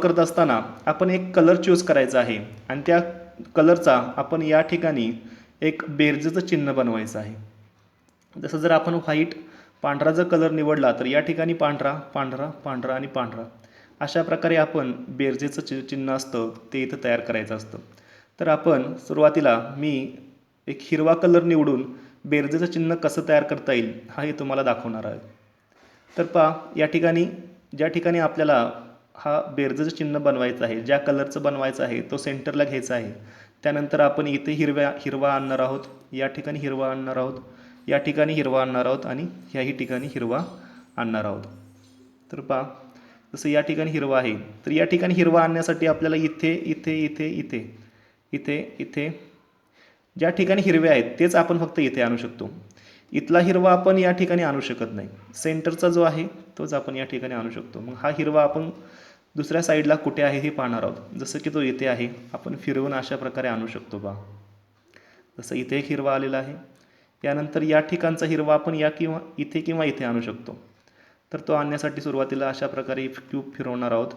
करत असताना आपण एक कलर चूज करायचा आहे आणि त्या कलरचा आपण या ठिकाणी एक बेरजेचं चिन्ह बनवायचं आहे. जसं जर आपण व्हाईट पांढरा जर कलर निवडला तर या ठिकाणी पांढरा पांढरा पांढरा आणि पांढरा अशा प्रकारे आपण बेरजेचं चिन्ह असतं ते इथं तयार करायचं असतं. तर आपण सुरुवातीला मी एक हिरवा कलर निवडून बेरजेचं चिन्ह कसं तयार करता येईल हा हे तुम्हाला दाखवणार आहे. तर पहा या ठिकाणी ज्या ठिकाणी आपल्याला हा बेरजेचं चिन्ह बनवायचं आहे, ज्या कलरचं बनवायचं आहे तो सेंटरला घ्यायचा आहे. त्यानंतर आपण इथे हिरवा आणणार आहोत, या ठिकाणी हिरवा आणणार आहोत, या ठिकाणी हिरवा आणणार आहोत आणि ह्याही ठिकाणी हिरवा आणणार आहोत. तर पहा जसं या ठिकाणी हिरवा आहे तर या ठिकाणी हिरवा आणण्यासाठी आपल्याला इथे इथे इथे इथे इथे इथे ज्या ठिकाणी हिरवे आहेत तेच आपण फक्त इथे आणू शकतो. इथला हिरवा आपण या ठिकाणी आणू शकत नाही. सेंटरचा जो आहे तोच आपण या ठिकाणी आणू शकतो. मग हा हिरवा आपण दुसऱ्या साईडला कुठे आहे हे पाहणार आहोत. जसं की तो इथे आहे, आपण फिरवून अशा प्रकारे आणू शकतो पहा. जसं इथे एक हिरवा आलेला आहे. यानंतर या ठिकाणचा हिरवा आपण या किंवा इथे आणू शकतो. तर तो आणण्यासाठी सुरुवातीला अशा प्रकारे क्यूब फिरवणार आहोत.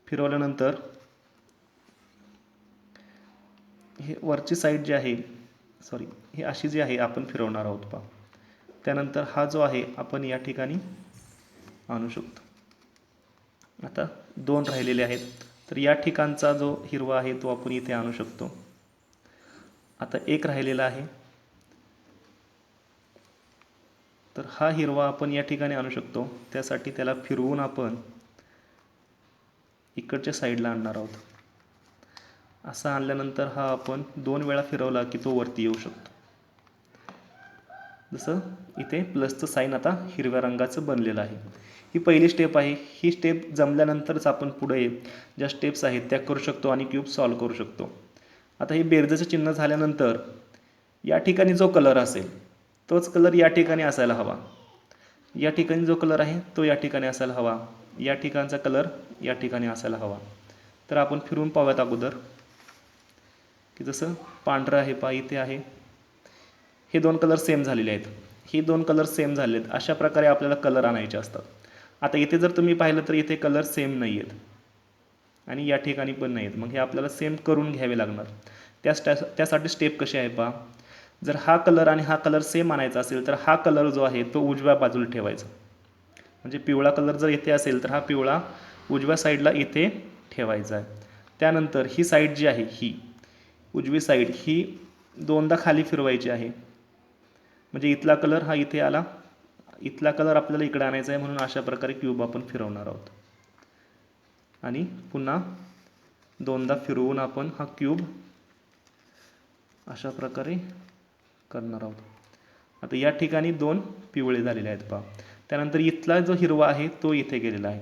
फिरवल्यानंतर हे वरची साईड जी आहे ही अशी जी आहे आपण फिरवणार आहोत पहा. त्यानंतर हा जो आहे आपण या ठिकाणी आणू शकतो. आता 2 राहिलेले आहेत तर या ठिकाणचा जो हिरवा आहे तो आपण इथे आणू शकतो. आता 1 राहिलेला आहे तर हा हिरवा आपण या ठिकाणी आणू शकतो. त्यासाठी त्याला फिरवून आपण इकडच्या साईडला आणणार आहोत. असा आणल्यानंतर हा आपण 2 वेळा फिरवला की तो वरती येऊ शकतो. जसं इथे प्लसचं साईन आता हिरव्या रंगाचं बनलेलं आहे. ही पहिली स्टेप आहे. ही स्टेप जमल्यानंतरच आपण पुढे ज्या स्टेप्स आहेत त्या करू शकतो आणि क्यूब सॉल्व करू शकतो. आता हे बेरजेचं चिन्ह झाल्यानंतर या ठिकाणी जो कलर असेल तोच कलर या ठिकाणी असायला हवा. या ठिकाणी जो कलर आहे तो या ठिकाणी असायला हवा. या ठिकाणचा कलर या ठिकाणी असायला हवा. तर आपण फिरून पाहूयात अगोदर की जसं पांढरं आहे पहा इथे आहे. हे 2 कलर सेम झालेले आहेत. ही 2 कलर सेम झालेले आहेत. अशा प्रकारे आपल्याला कलर आणायचे असतात. आता इथे जर तुम्ही पाहिलं तर इथे कलर सेम नाही आहेत आणि या ठिकाणी पण नाही आहेत. मग हे आपल्याला सेम करून घ्यावे लागणार. त्यासाठी स्टेप कशी आहे पहा. जर हा कलर आणि हा कलर सेम आणायचा असेल तर हा कलर जो आहे तो उजव्या बाजूला ठेवायचा. म्हणजे पिवळा कलर जर इथे असेल तर हा पिवळा उजव्या साईडला इथे ठेवायचा आहे. त्यानंतर ही साईड जी आहे ही उजवी साईड ही 2दा खाली फिरवायची आहे. म्हणजे इथला कलर हा इथे आला, इथला कलर आपल्याला इकडे आणायचा आहे. म्हणून अशा प्रकारे क्यूब आपण फिरवणार आहोत आणि पुन्हा 2दा फिरवून आपण हा क्यूब अशा प्रकारे करणार आहोत. आता या ठिकाणी 2 पिवळे झालेले आहेत पहा. त्यानंतर इथला जो हिरवा आहे तो इथे गेलेला आहे.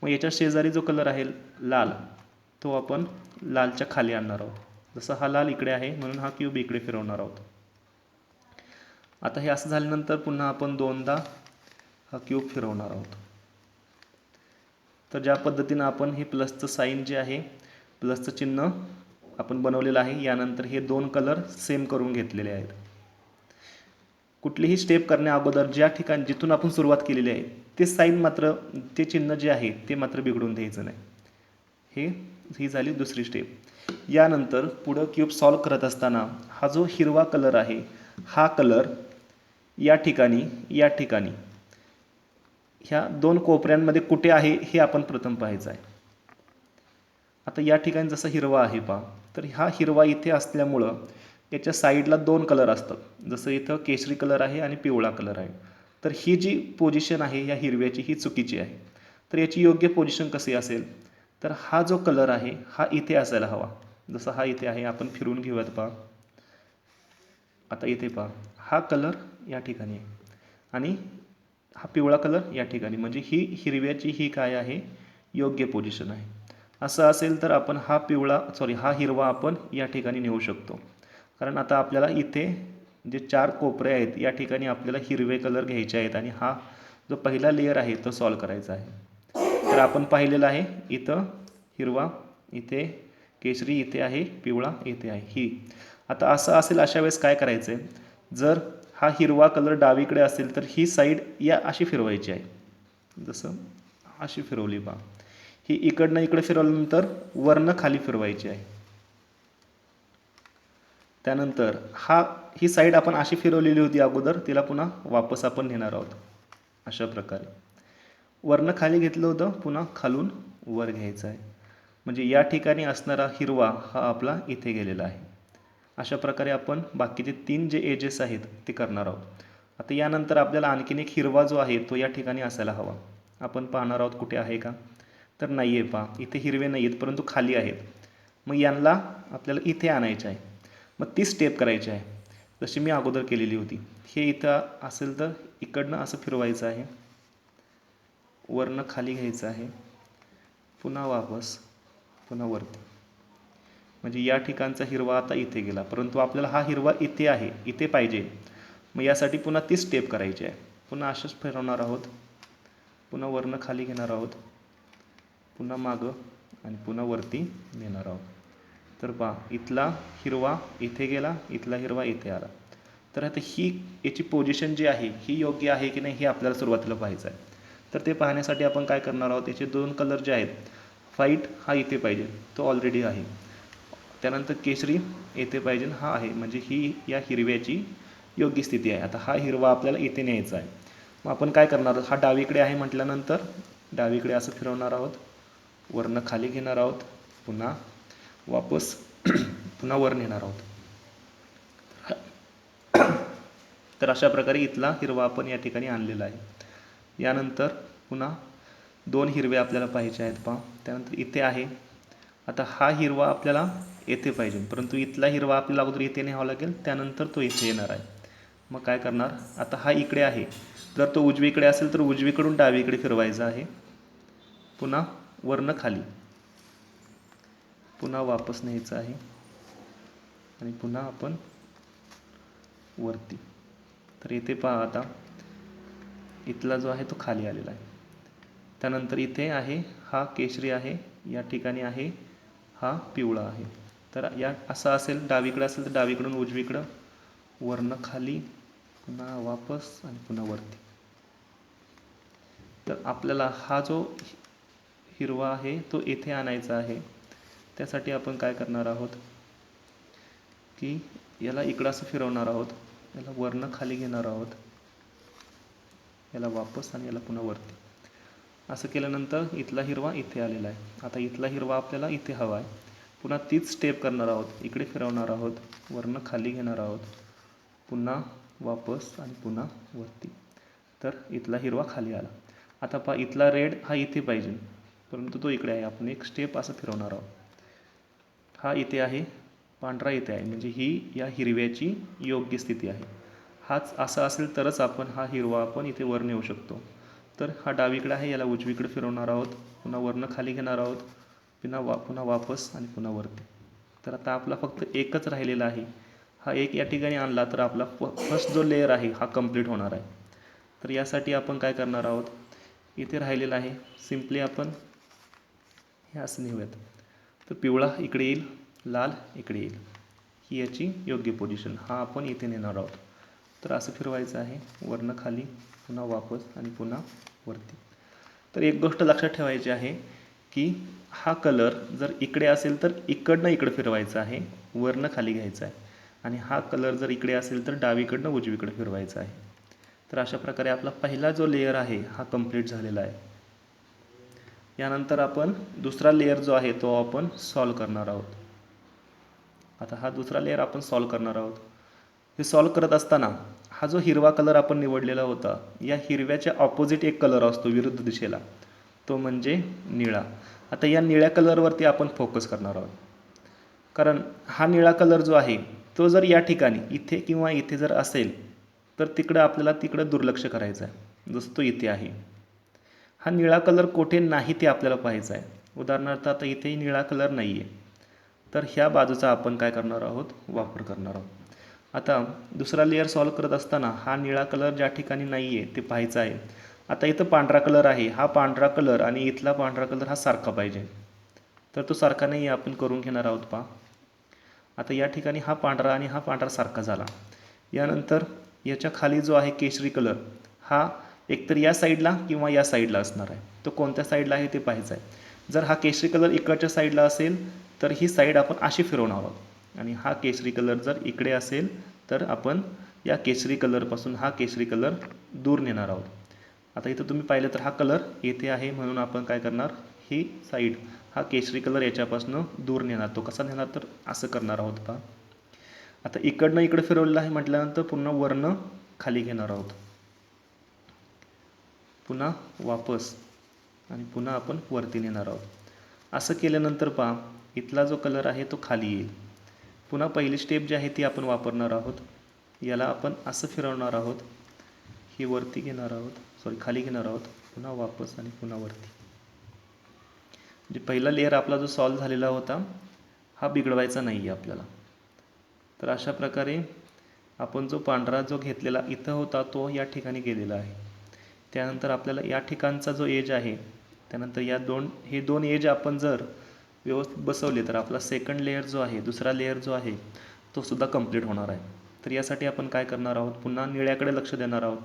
मग याच्या शेजारी जो कलर आहे लाल तो आपण लालच्या खाली आणणार आहोत. जसं हा लाल इकडे आहे म्हणून हा क्यूब इकडे फिरवणार आहोत. आता हे असं झाल्यानंतर पुन्हा आपण 2दा हा क्यूब फिरवणार आहोत. तर ज्या पद्धतीनं आपण हे प्लसचं साईन जे आहे प्लसचं चिन्ह आपण बनवलेलं आहे. यानंतर हे 2 कलर सेम करून घेतलेले आहेत. कुठलीही स्टेप करण्या अगोदर ज्या ठिकाणी जिथून आपण सुरुवात केलेली आहे ते साईन मात्र ते चिन्ह जे आहे ते मात्र बिघडून द्यायचं नाही. ही झाली दुसरी स्टेप. यानंतर पुढं क्यूब सॉल्व करत असताना हा जो हिरवा कलर आहे हा कलर या ठिकाणी ह्या 2 कोपऱ्यांमध्ये कुठे आहे हे आपण प्रथम पाहायचं आहे. आता या ठिकाणी जसं हिरवा आहे पहा तर हा हिरवा इथे असल्यामुळं याच्या साईडला 2 कलर असतात. जसं इथं केशरी कलर आहे आणि पिवळा कलर आहे. तर ही जी पोझिशन आहे या हिरव्याची ही चुकीची आहे. तर याची योग्य पोझिशन कशी असेल तर हा जो कलर आहे हा इथे असायला हवा. जसं हा इथे आहे आपण फिरवून घेऊयात पहा. आता इथे पहा हा कलर या ठिकाणी आहे आणि हा पिवळा कलर या ठिकाणी. म्हणजे ही हिरव्याची ही काय आहे योग्य पोझिशन आहे. असं असेल तर आपण हा हिरवा आपण या ठिकाणी नेऊ शकतो. कारण आता आपल्याला इथे जे 4 कोपरे आहेत या ठिकाणी आपल्याला हिरवे कलर घ्यायचे आहेत आणि हा जो पहिला लेयर आहे तो सॉल्व करायचा आहे. तर आपण पाहिलेलं आहे इथं हिरवा, इथे केशरी, इथे आहे पिवळा, इथे आहे ही. आता असं असेल अशा वेळेस काय करायचं आहे. जर हा हिरवा कलर डावीकडे असेल तर ही साईड या अशी फिरवायची आहे. जसं अशी फिरवली पहा. ही इकडनं इकडे फिरवल्यानंतर वरनं खाली फिरवायची आहे. त्यानंतर ही साईड आपण अशी फिरवलेली होती अगोदर, तिला पुन्हा वापस आपण नेणार आहोत अशा प्रकारे. वरनं खाली घेतलं होतं, पुन्हा खालून वर घ्यायचं आहे. म्हणजे या ठिकाणी असणारा हिरवा हा आपला इथे गेलेला आहे. अशा प्रकारे आपण बाकीचे 3 जे एजेस आहेत ते करणार आहोत. आता यानंतर आपल्याला आणखीन एक हिरवा जो आहे तो या ठिकाणी असायला हवा. आपण पाहणार आहोत कुठे आहे का, तर नाही आहे. पहा, इथे हिरवे नाही आहेत परंतु खाली आहेत. मग यांना आपल्याला इथे आणायचे आहे. मग ती स्टेप करायची आहे जशी मी अगोदर केलेली होती. हे इथं असेल तर इकडनं असं फिरवायचं आहे, वरनं खाली घ्यायचं आहे, पुन्हा वापस, पुन्हा वरती. म्हणजे या ठिकाणचा हिरवा आता इथे गेला, परंतु आपल्याला हा हिरवा इथे आहे, इथे पाहिजे. मग यासाठी पुन्हा ती स्टेप करायची आहे. पुन्हा असंच फिरवणार आहोत, पुन्हा वरनं खाली घेणार आहोत, पुन्हा मागं आणि पुन्हा वरती नेणार आहोत. तर पहा, इथला हिरवा इथे गेला, इथला हिरवा इथे आला. तर आता याची पोझिशन जी आहे ही योग्य आहे की नाही हे आपल्याला सुरुवातीला पाहायचं आहे. तर ते पाहण्यासाठी आपण काय करणार आहोत, याचे 2 कलर जे आहेत, व्हाईट हा इथे पाहिजे, तो ऑलरेडी आहे. त्यानंतर केशरी येथे पाहिजे, हा आहे. म्हणजे ही या हिरव्याची योग्य स्थिती आहे. आता हा हिरवा आपल्याला इथे न्यायचा आहे. मग आपण काय करणार आहोत, हा डावीकडे आहे म्हटल्यानंतर डावीकडे असं फिरवणार आहोत, वरनं खाली घेणार आहोत, पुन्हा वापस पुन्हा वर नेणार आहोत. तर अशा प्रकारे इथला हिरवा आपण या ठिकाणी आणलेला आहे. यानंतर पुन्हा 2 हिरवे आपल्याला पाहिजे आहेत. पहा, त्यानंतर इथे आहे. आता हा हिरवा आपल्याला येथे पाहिजे, परंतु इथला हिरवा आपल्याला अगोदर इथे न्यावा लागेल, त्यानंतर तो इथे येणार आहे. मग काय करणार, आता हा इकडे आहे, जर तो उजवीकडे असेल तर उजवीकडून डावीकडे फिरवायचा आहे, पुन्हा वरनं खाली, पुन्हा वापस न्यायचं आहे आणि पुन्हा आपण वरती. तर इथे पहा, आता इथला जो आहे तो खाली आलेला आहे. त्यानंतर इथे आहे, हा केशरी आहे, या ठिकाणी आहे हा पिवळा आहे. तर या असं असेल, डावीकडे असेल तर डावीकडून उजवीकडं, वरनं खाली, पुन्हा वापस आणि पुन्हा वरती. तर आपल्याला हा जो हिरवा आहे तो येथे आणायचा आहे. त्यासाठी आपण काय करणार आहोत की याला इकडं असं फिरवणार आहोत, याला वरनं खाली घेणार आहोत, याला वापस आणि याला पुन्हा वरती. असं केल्यानंतर इथला हिरवा इथे आलेला आहे. आता इथला हिरवा आपल्याला इथे हवा आहे. पुन्हा तीच स्टेप करणार आहोत, इकडे फिरवणार आहोत, वरनं खाली घेणार आहोत, पुन्हा वापस आणि पुन्हा वरती. तर इथला हिरवा खाली आला. आता पहा, इथला रेड हा इथे पाहिजे, परंतु तो इकडे आहे. आपण एक स्टेप असं फिरवणार आहोत, हा इथे आहे, पांढरा इथे आहे. म्हणजे ही या हिरव्याची योग्य स्थिती आहे. हाच असं असेल तरच आपण हा हिरवा आपण इथे वर नेऊ शकतो. तर हा डावीकडे आहे, याला उजवीकडे फिरवणार आहोत, पुन्हा वरनं खाली घेणार आहोत, पुन्हा वापस आणि पुन्हा वरती. तर आता आपला फक्त एकच राहिलेला आहे. हा एक या ठिकाणी आणला तर आपला फर्स्ट जो लेअर आहे हा कंप्लीट होणार आहे. तर यासाठी आपण काय करणार आहोत, इथे राहिलेला आहे, सिम्पली आपण हे असं नेऊयात. तर पिवळा इकडे येईल, लाल इकडे येईल, ही याची योग्य पोझिशन. हा आपण इथे नेणार आहोत. तर असं फिरवायचं आहे, वरनं खाली, पुन्हा वापस आणि पुन्हा वरती. तर एक गोष्ट लक्षात ठेवायची आहे की हा कलर जर इकडे असेल तर इकडनं इकडं फिरवायचा आहे, वरनं खाली घ्यायचा आहे. आणि हा कलर जर इकडे असेल तर डावीकडनं उजवीकडे फिरवायचा आहे. तर अशा प्रकारे आपला पहिला जो लेअर आहे हा कंप्लीट झालेला आहे. यानंतर आपण दुसरा लेअर जो आहे तो आपण सॉल्व करणार आहोत. आता हा दुसरा लेअर आपण सॉल्व करणार आहोत. हे सॉल्व करत असताना हा जो हिरवा कलर आपण निवडलेला होता, या हिरव्याच्या ऑपोजिट एक कलर असतो विरुद्ध दिशेला, तो म्हणजे निळा. आता या निळ्या कलरवरती आपण फोकस करणार आहोत. कारण हा निळा कलर जो आहे तो जर या ठिकाणी इथे किंवा इथे जर असेल तर आपल्याला तिकडं दुर्लक्ष करायचं आहे, जसं तो इथे आहे. हा निळा कलर कोठे नाही ते आपल्याला पाहायचं आहे. उदाहरणार्थ आता इथे निळा कलर नाही आहे, तर ह्या बाजूचा आपण काय करणार आहोत, वापर करणार आहोत. आता दुसरा लेअर सॉल्व करत असताना हा निळा कलर ज्या ठिकाणी नाही आहे ते पाहायचं आहे. आता इथं पांढरा कलर आहे, हा पांढरा कलर आणि इथला पांढरा कलर हा सारखा पाहिजे, तर तो सारखा नाही आहे, आपण करून घेणार आहोत. पहा, आता या ठिकाणी हा पांढरा आणि हा पांढरा सारखा झाला. यानंतर याच्या खाली जो आहे केशरी कलर, हा एकतर या साईडला किंवा या साईडला असणार आहे. तो कोणत्या साईडला आहे ते पाहायचं आहे. जर हा केशरी कलर इकडच्या साईडला असेल तर ही साईड आपण अशी फिरवणार आहोत, आणि हा केशरी कलर जर इकडे असेल तर आपण या केशरी कलरपासून हा केशरी कलर दूर नेणार आहोत. आता इथं तुम्ही पाहिलं तर हा कलर येथे आहे, म्हणून आपण काय करणार, ही साईड हा केशरी कलर याच्यापासून दूर नेणार. तो कसा नेणार तर असं करणार आहोत पहा. आता इकडनं इकडे फिरवलेलं आहे म्हटल्यानंतर पुन्हा वरनं खाली घेणार आहोत, पुन्हा वापस, आणि पुन्हा आपण वरती नेणार आहोत. असं केल्यानंतर पहा इथला जो कलर आहे तो खाली येईल. पुन्हा पहिली स्टेप जी आहे ती आपण वापरणार आहोत. याला आपण असं फिरवणार आहोत, ही वरती घेणार आहोत, खाली घेणार आहोत, पुन्हा वापस आणि पुन्हा वरती. म्हणजे पहिला लेअर आपला जो सॉल्व झालेला होता हा बिघडवायचा नाही आहे आपल्याला. तर अशा प्रकारे आपण जो पांढरा जो घेतलेला इथं होता तो या ठिकाणी गेलेला आहे. त्यानंतर आपल्याला या ठिकाणचा जो एज आहे, त्यानंतर हे दोन एज आपण जर व्यवस्थित बसवले तर आपला सेकंड लेअर जो आहे, दुसरा लेअर जो आहे तो सुद्धा कंप्लीट होणार आहे. तर यासाठी आपण काय करणार आहोत, पुन्हा निळ्याकडे लक्ष देणार आहोत.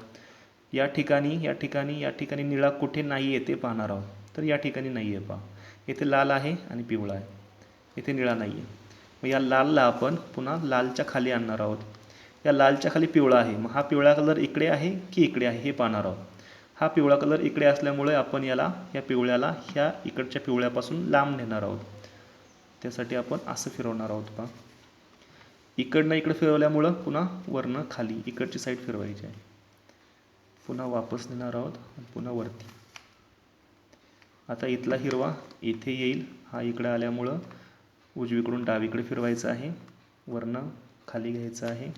या ठिकाणी निळा कुठे नाही आहे ते पाहणार आहोत. तर या ठिकाणी नाही आहे पहा, इथे लाल आहे आणि पिवळा आहे, इथे निळा नाही आहे. मग या लालला आपण पुन्हा लालच्या खाली आणणार आहोत. या लालच्या खाली पिवळा आहे, मग हा पिवळा कलर इकडे आहे की इकडे आहे हे पाहणार आहोत. हा पिवळा कलर इकडे असल्यामुळे आपण या पिवळ्याला ह्या इकडच्या पिवळ्यापासून लांब नेणार आहोत. त्यासाठी आपण असं फिरवणार आहोत पहा. इकडनं इकडे फिरवल्यामुळं पुन्हा वरनं खाली इकडची साईड फिरवायची आहे. पुन्हा वापस नेणार आहोत आणि पुन्हा वरती. आता इथला हिरवा इथे येईल, हा इकडे आल्यामुळं उजवीकडून डावीकडे फिरवायचं आहे, वरनं खाली घ्यायचं आहे,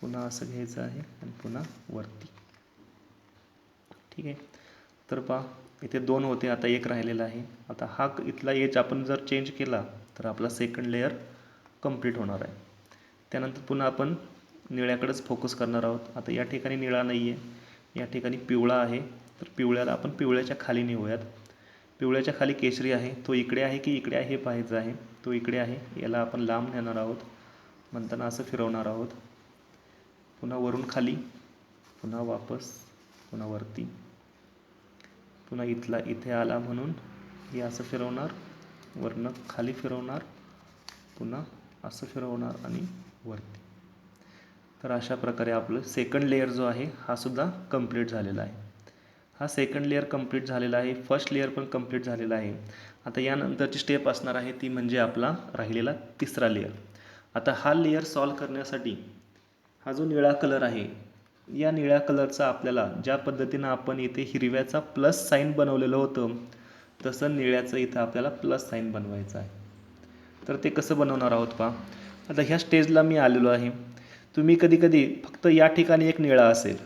पुन्हा असं घ्यायचं आहे आणि पुन्हा वरती. ठीक आहे. तर पहा इथे 2 होते, आता 1 राहिलेला आहे. आता हा इथला एज आपण जर चेंज केला तर आपला सेकंड लेअर कंप्लीट होणार आहे. त्यानंतर पुन्हा आपण निळ्याकडेच फोकस करणार आहोत. आता या ठिकाणी निळा नाही आहे, या ठिकाणी पिवळा आहे. तर पिवळ्याला आपण पिवळ्याच्या खाली नेऊयात. पिवळ्याच्या खाली केशरी आहे, तो इकडे आहे की इकडे आहे हे पाहायचं आहे. तो इकडे आहे, याला आपण लांब नेणार आहोत, म्हणताना असं फिरवणार आहोत. पुन्हा वरून खाली, पुन्हा वापस, पुन्हा वरती, पुन्हा इथला इथे आला म्हणून हे असं फिरवणार, वरनं खाली फिरवणार, पुन्हा असं फिरवणार आणि वरती. तर अशा प्रकारे आपलं सेकंड लेअर जो आहे हा सुद्धा कंप्लीट झालेला आहे. हा सेकंड लेअर कंप्लीट झालेला आहे, फर्स्ट लेअर पण कंप्लीट झालेला आहे. आता यानंतरची स्टेप असणार आहे ती म्हणजे आपला राहिलेला तिसरा लेअर. आता हा लेअर सॉल्व करण्यासाठी हा जो निळा कलर आहे, या निळ्या कलरचा आपल्याला ज्या पद्धतीनं आपण इथे हिरव्याचा प्लस साईन बनवलेलं होतं तसं निळ्याचं इथं आपल्याला प्लस साईन बनवायचं आहे. तर ते कसं बनवणार आहोत पहा. आता ह्या स्टेजला मी आलेलो आहे. तुम्ही कधी फक्त या ठिकाणी एक निळा असेल,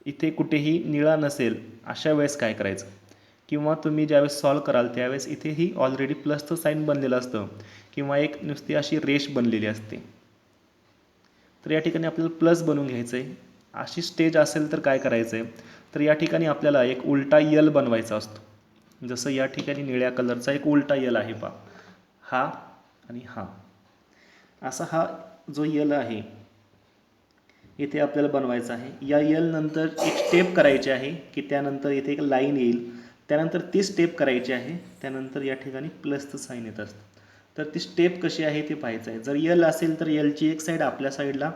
इथे कुठेही निळा नसेल, अशा वेळेस काय करायचं, किंवा तुम्ही ज्यावेळेस सॉल्व कराल त्यावेळेस इथेही ऑलरेडी प्लसचं साईन बनलेलं असतं किंवा एक नुसती अशी रेष बनलेली असते. तर या ठिकाणी आपल्याला प्लस बनवून घ्यायचं आहे. अशी स्टेज असेल तर काय करायचं आहे, तर या ठिकाणी आपल्याला एक उलटा यल बनवायचा असतो. जसं या ठिकाणी निळ्या कलरचा एक उलटा यल आहे पहा, हा आणि हा असा हा जो यल आहे इथे आपल्याला बनवायचा आहे. या यल नंतर एक स्टेप करायची आहे की त्यानंतर इथे एक लाईन येईल, त्यानंतर ती स्टेप करायची आहे, त्यानंतर या ठिकाणी प्लसचं साईन येत असतं. तर ती स्टेप कशी आहे ते पाहायचं आहे. जर यल असेल तर यलची एक साईड आपल्या साईडला,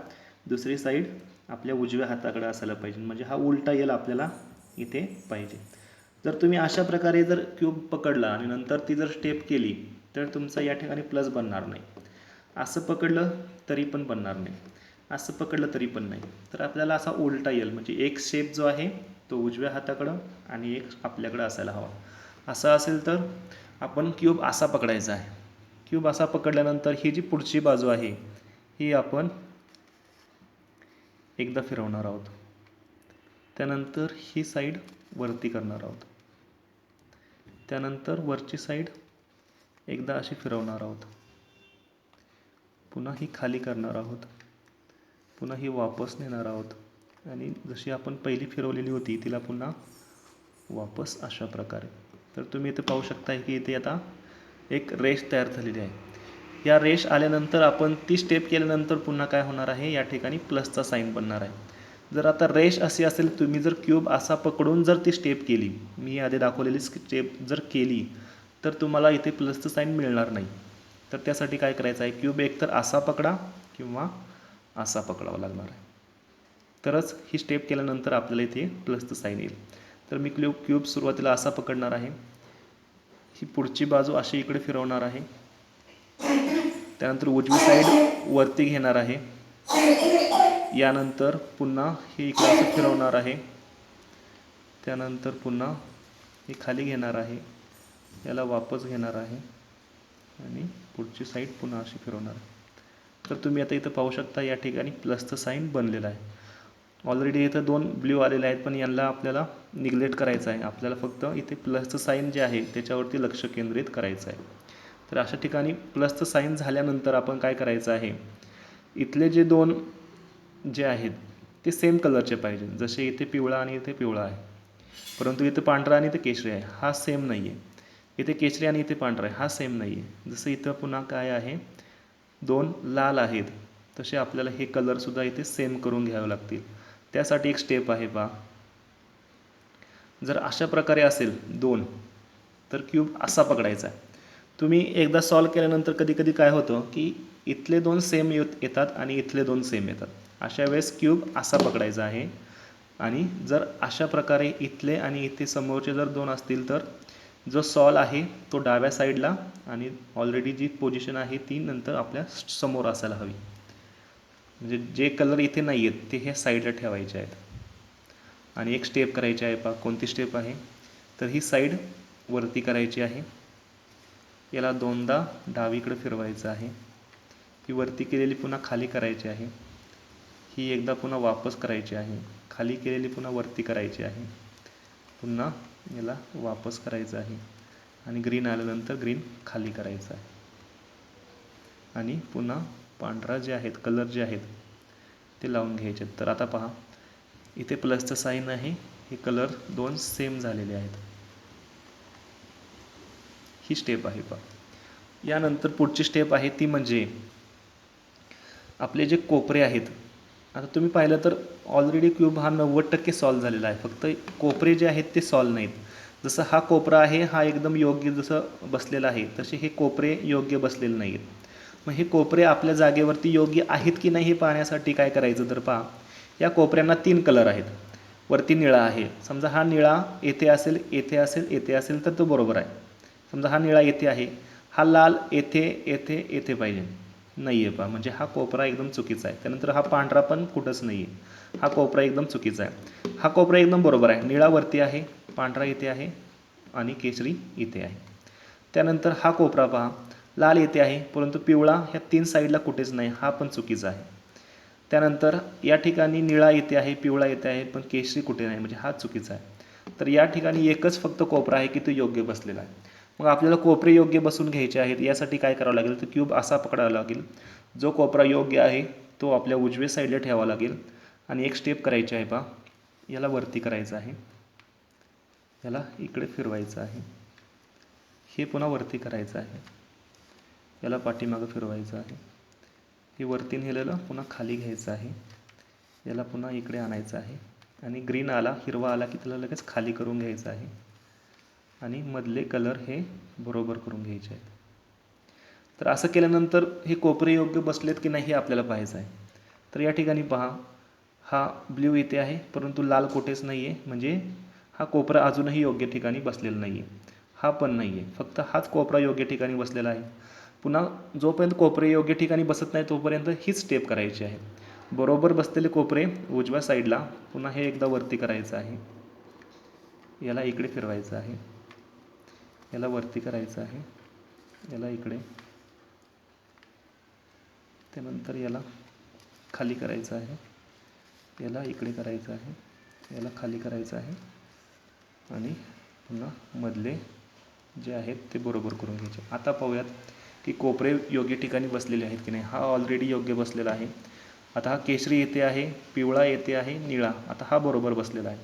दुसरी साईड आपल्या उजव्या हाताकडे असायला पाहिजे, म्हणजे हा उलटा यल आपल्याला इथे पाहिजे. जर तुम्ही अशा प्रकारे जर क्यूब पकडला आणि नंतर ती जर स्टेप केली तर तुमचा या ठिकाणी प्लस बनणार नाही. असं पकडलं तरी पण बनणार नाही, असं पकडलं तरी पण नाही. तर आपल्याला असा उलटा यल म्हणजे एक शेप जो आहे तो उजव्या हाताकडं आणि एक आपल्याकडं असायला हवा. असं असेल तर आपण क्यूब असा पकडायचा आहे. क्यूब असा पकडल्यानंतर ही जी पुढची बाजू आहे ही आपण एकदा फिरवणार आहोत, त्यानंतर ही साईड वरती करणार आहोत, त्यानंतर वरची साईड एकदा अशी फिरवणार आहोत, पुन्हा ही खाली करणार आहोत, पुन्हा ही वापस नेणार आहोत आणि जशी आपण पहिली फिरवलेली होती तिला पुन्हा वापस अशा प्रकारे. तर तुम्ही इथे पाहू शकता की इथे आता एक रेष तयार झालेली आहे. या रेष आल्यानंतर आपण ती स्टेप केल्यानंतर पुन्हा काय होणार आहे, या ठिकाणी प्लसचा साईन बनणार आहे. जर आता रेष अशी असेल, तुम्ही जर क्यूब असा पकडून जर ती स्टेप केली, मी आधी दाखवलेली स्टेप जर केली, तर तुम्हाला इथे प्लसचं साईन मिळणार नाही. तर त्यासाठी काय करायचं आहे, क्यूब एकतर असा पकडा किंवा असा पकडावा लागणार आहे. तरच ही स्टेप केल्यानंतर आपल्याला इथे प्लसचं साईन येईल. तर मी क्यूब सुरुवातीला असा पकडणार आहे, ही पुढची बाजू अशी इकडे फिरवणार आहे, त्यानंतर उजवी साईड वरती घेणार आहे, यानंतर पुन्हा हे इकडे असं फिरवणार आहे, त्यानंतर पुन्हा हे खाली घेणार आहे, याला वापस घेणार आहे आणि पुढची साईड पुन्हा अशी फिरवणार आहे. तर तुम्ही आता इथं पाहू शकता या ठिकाणी प्लसचं साईन बनलेलं आहे. ऑलरेडी इथं 2 ब्ल्यू आलेले आहेत, पण यांना आपल्याला निग्लेक्ट करायचं आहे. आपल्याला फक्त इथे प्लसचं साईन जे आहे त्याच्यावरती लक्ष केंद्रित करायचं आहे. तर अशा ठिकाणी प्लसचं साईन झाल्यानंतर आपण काय करायचं आहे, इथले जे 2 जे आहेत ते सेम कलरचे पाहिजे. जसे इथे पिवळा आणि इथे पिवळा आहे, परंतु इथे पांढरा आणि इथे केशरी आहे, हा सेम नाही आहे. इथे केशरी आणि इथे पांढरा आहे, हा सेम नाही आहे. जसं इथं पुन्हा काय आहे, 2 लाल आहेत, तसे आपल्याला हे कलरसुद्धा इथे सेम करून घ्यावे लागतील. त्यासाठी एक स्टेप आहे पहा. जर अशा प्रकारे असेल 2, तर क्यूब असा पकडायचा आहे. तुम्ही एकदा सॉल्व केल्यानंतर कधी कधी काय होतं की इथले 2 सेम येतात आणि इथले 2 सेम येतात. अशा वेळेस क्यूब असा पकडायचा आहे. आणि जर अशा प्रकारे इथले आणि इथे समोरचे जर 2 असतील, तर जो सॉल आहे तो डाव्या साईडला आणि ऑलरेडी जी पोझिशन आहे ती नंतर आपल्या समोर असायला हवी. म्हणजे जे कलर इथे नाही आहेत ते हे साईडला ठेवायचे आहेत. आणि एक स्टेप करायची आहे पहा. कोणती स्टेप आहे, तर ही साईड वरती करायची आहे, याला 2दा डावीकडे फिरवायचं आहे, ही वरती केलेली पुन्हा खाली करायची आहे, ही एकदा पुन्हा वापस करायची आहे, खाली केलेली पुन्हा वरती करायची आहे, पुन्हा याला वापस करायचं आहे आणि ग्रीन आल्यानंतर ग्रीन खाली करायचं आहे आणि पुन्हा पांढरा जे आहेत कलर जे आहेत ते लावून घ्यायचे. तर आता पहा, इथे प्लसचं साईन आहे, हे कलर 2 सेम झालेले आहेत. ही स्टेप आहे पहा. यानंतर पुढची स्टेप आहे ती म्हणजे आपले जे कोपरे आहेत. आता तुम्ही पाहिलं तर ऑलरेडी क्यूब हा 90% सॉल्व झालेला आहे, फक्त कोपरे जे आहेत ते सॉल्व नाहीत. जसं हा कोपरा आहे, हा एकदम योग्य जसं बसलेला आहे, तसे हे कोपरे योग्य बसलेले नाही आहेत. मग हे कोपरे आपल्या जागेवरती योग्य आहेत की नाही हे पाहण्यासाठी काय करायचं, तर पहा, या कोपऱ्यांना 3 कलर आहेत. वरती निळा आहे, समजा हा निळा येथे असेल, येथे असेल, येथे असेल तर तो बरोबर आहे. समजा हा निळा येथे आहे, हा लाल येथे येथे येथे पाहिजे, नाही आहे पहा, म्हणजे हा कोपरा एकदम चुकीचा आहे. त्यानंतर हा पांढरा पण कुठंच नाही आहे, हा कोपरा एकदम चुकीचा आहे. हा कोपरा एकदम बरोबर आहे, निळा वरती आहे, पांढरा इथे आहे आणि केशरी इथे आहे. त्यानंतर हा कोपरा पहा, लाल येथे आहे परंतु पिवळा ह्या 3 साईडला कुठेच नाही, हा पण चुकीचा आहे. त्यानंतर या ठिकाणी निळा येथे आहे, पिवळा येथे आहे, पण केशरी कुठे नाही, म्हणजे हा चुकीचा आहे. तर या ठिकाणी एकच फक्त कोपरा आहे की तो योग्य बसलेला आहे. मग आपल्याला कोपरे योग्य बसून घ्यायचे आहेत. यासाठी काय करावं लागेल, तर क्यूब असा पकडावा लागेल, जो कोपरा योग्य आहे तो आपल्या उजव्या साईडला ठेवावा लागेल. आणि एक स्टेप करायची आहे पहा, याला वरती करायचं आहे, याला इकडे फिरवायचं आहे, हे पुन्हा वरती करायचं आहे, याला पाठीमागं फिरवायचं आहे, हे वरती नेलेलं पुन्हा खाली घ्यायचं आहे, याला पुन्हा इकडे आणायचं आहे आणि ग्रीन आला, हिरवा आला की त्याला लगेच खाली करून घ्यायचं आहे आणि मधले कलर हे बरोबर करून घ्यायचे आहेत. तर असं केल्यानंतर हे कोपरे योग्य बसलेत की नाही हे आपल्याला पाहायचं आहे. तर या ठिकाणी पहा, हा ब्ल्यू इथे आहे परंतु लाल कुठेच नाही आहे, म्हणजे हा कोपरा अजूनही योग्य ठिकाणी बसलेला नाही आहे. हा पण नाही आहे, फक्त हाच कोपरा योग्य ठिकाणी बसलेला आहे. पुन्हा जोपर्यंत कोपरे योग्य ठिकाणी बसत नाही तोपर्यंत हीच स्टेप करायची आहे. बरोबर बसलेले कोपरे उजव्या साईडला, पुन्हा हे एकदा वरती करायचं आहे, याला इकडे फिरवायचं आहे, याला वरती करायचं आहे, याला इकडे, त्यानंतर याला खाली करायचं आहे, याला इकडे करायचं आहे, याला खाली करायचं आहे आणि पुन्हा मधले जे आहेत ते बरोबर करून घ्यायचे. आता पाहूयात की कोपरे योग्य ठिकाणी बसलेले आहेत की नाही. हा ऑलरेडी योग्य बसलेला आहे. आता हा केशरी येथे आहे, पिवळा येथे आहे, निळा, आता हा बरोबर बसलेला आहे.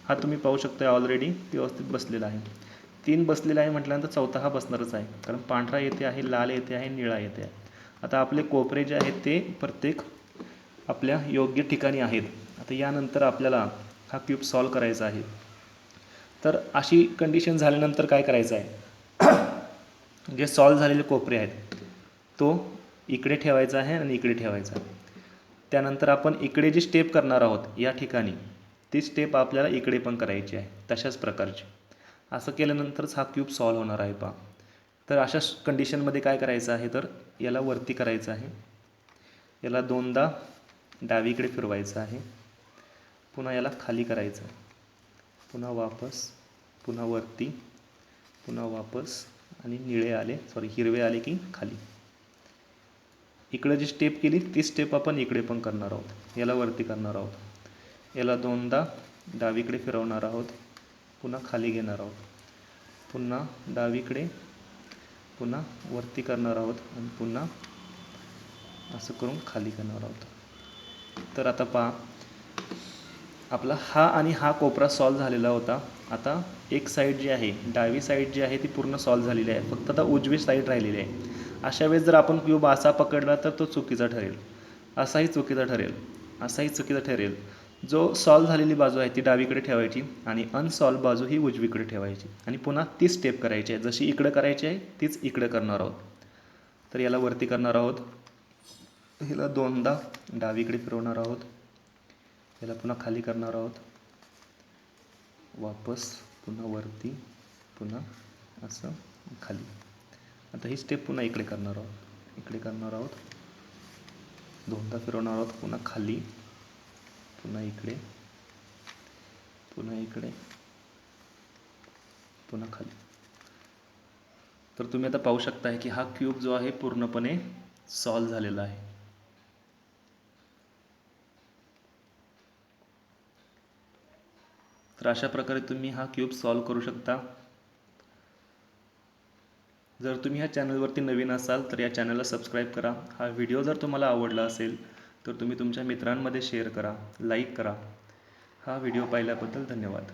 हा तुम्ही पाहू शकता ऑलरेडी व्यवस्थित बसलेला आहे. 3 बसलेला आहे म्हटल्यानंतर चौथा हा बसणारच आहे, कारण पांढरा येथे आहे, लाल येथे आहे, निळा येथे आहे. आता आपले कोपरे जे आहेत ते प्रत्येक आपल्या योग्य ठिकाणी आहेत. आता यानंतर आपल्याला हा क्यूब सॉल्व करायचा आहे. तर अशी कंडिशन झाल्यानंतर काय करायचं आहे, जे सॉल्व झालेले कोपरे आहेत तो इकडे ठेवायचा आहे आणि इकडे ठेवायचा. त्यानंतर आपण इकडे जी स्टेप करणार आहोत या ठिकाणी, ती स्टेप आपल्याला इकडे पण करायची आहे तशाच प्रकारची. असं केल्यानंतरच हा क्यूब सॉल्व होणार आहे पहा. तर अशा कंडिशनमध्ये काय करायचं आहे, तर याला वरती करायचं आहे, याला दोनदा डावीकडे फिरवायचं आहे, पुन्हा याला खाली करायचं, पुन्हा वापस, पुन्हा वरती, पुन्हा वापस, आणि हिरवे आले की खाली. इकडे जी स्टेप केली ती स्टेप आपण इकडे पण करणार आहोत. याला वरती करणार आहोत, याला दोनदा डावीकडे फिरवणार आहोत, पुन्हा खाली घेणार आहोत, पुन्हा डावीकडे, पुन्हा वरती करणार आहोत आणि पुन्हा असं करून खाली करणार आहोत. तर आता पहा, आपला हा आणि हा कोपरा सॉल्व झालेला होता. आता एक साईड जी आहे, डावी साईड जी आहे ती पूर्ण सॉल्व झालेली आहे, फक्त आता उजवी साईड राहिलेली आहे. अशा वेळेस जर आपण क्यूब असा पकडला तर तो चुकीचा ठरेल, असाही चुकीचा ठरेल, असाही चुकीचा ठरेल. जो सॉल्व झालेली बाजू आहे ती डावीकडे ठेवायची आणि अनसॉल्व बाजू ही उजवीकडे ठेवायची आणि पुन्हा तीच स्टेप करायची आहे. जशी इकडे करायची आहे तीच इकडे करणार आहोत. तर याला वरती करणार आहोत, हिला दोनदा डावीकडे फिरवणार आहोत, याला पुन्हा खाली करणार आहोत, वापस, पुन्हा वरती, पुन्हा असं खाली. आता ही स्टेप पुन्हा इकडे करणार आहोत, इकडे करणार आहोत, दोनदा फिरवणार आहोत, पुन्हा खाली, पुन्हा इकडे, पुन्हा इकडे, पुन्हा खाली. तर तुम्ही आता पाहू शकता की हा क्यूब जो आहे पूर्णपणे सॉल्व झालेला आहे. तर अशा प्रकारे तुम्ही हा क्यूब सॉल्व करू शकता. जर तुम्ही ह्या चॅनलवरती नवीन असाल तर या चॅनलला सबस्क्राईब करा. हा व्हिडिओ जर तुम्हाला आवडला असेल तर तुम्ही तुमच्या मित्रांमध्ये शेअर करा, लाईक करा. हा व्हिडिओ पाहिल्याबद्दल धन्यवाद.